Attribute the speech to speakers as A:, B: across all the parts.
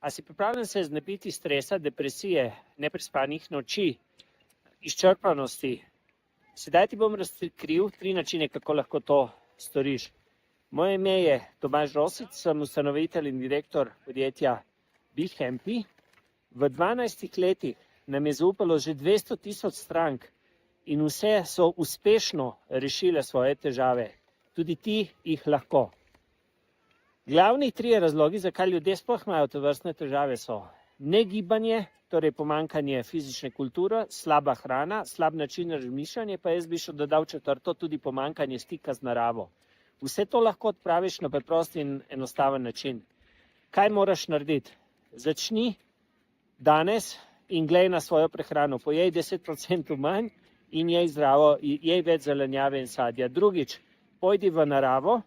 A: A si pripravljen se znebiti stresa, depresije, neprespanih noči, izčrpanosti? Sedaj ti bom razkril 3 načine, kako lahko to storiš. Moje ime je Tomaž Rosic, sem ustanovitelj in direktor podjetja BeHappy. V 12 letih nam je zaupalo že 200 000 strank in vse so uspešno rešile svoje težave. Tudi ti jih lahko. Glavni 3 razlogi, zakaj ljudje sploh imajo tovrstne težave, so negibanje, torej pomanjkanje fizične kulture, slaba hrana, slab način razmišljanja, pa jaz bi še dodal 4, tudi pomanjkanje stika z naravo. Vse to lahko odpraviš na preprost in enostaven način. Kaj moraš narediti? Začni danes in glej na svojo prehrano. Pojej 10% manj in jej zdravo, jej več zelenjave in sadja. Drugič, pojdi v naravo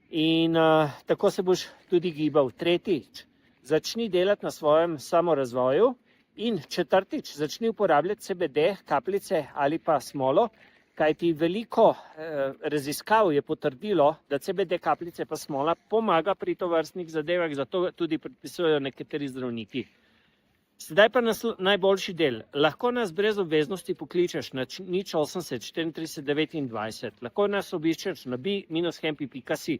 A: in tako se boš tudi gibal. Tretjič, začni delati na svojem samorazvoju. In 4, začni uporabljati CBD, kapljice ali pa smolo, kajti veliko raziskav je potrdilo, da CBD kapljice pa smola pomaga pri tovrstnih zadevah, zato tudi predpisujejo nekateri zdravniki. Sedaj pa najboljši del. Lahko nas brez obveznosti pokličeš na 080 34 29. Lahko nas obiščeš na bi-happy.si.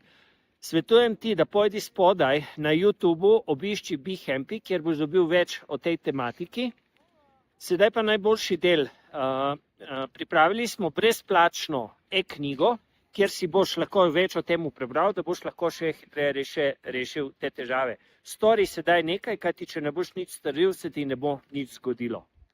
A: Svetujem ti, da pojdi spodaj na YouTubeu, obišči BeHappy, kjer boš dobil več o tej tematiki. Sedaj pa najboljši del. Pripravili smo brezplačno e-knjigo, kjer si boš lahko več o tem prebral, da boš lahko še hitreje rešil te težave. Stori sedaj nekaj, kajti če ne boš nič storil, se ti ne bo nič zgodilo.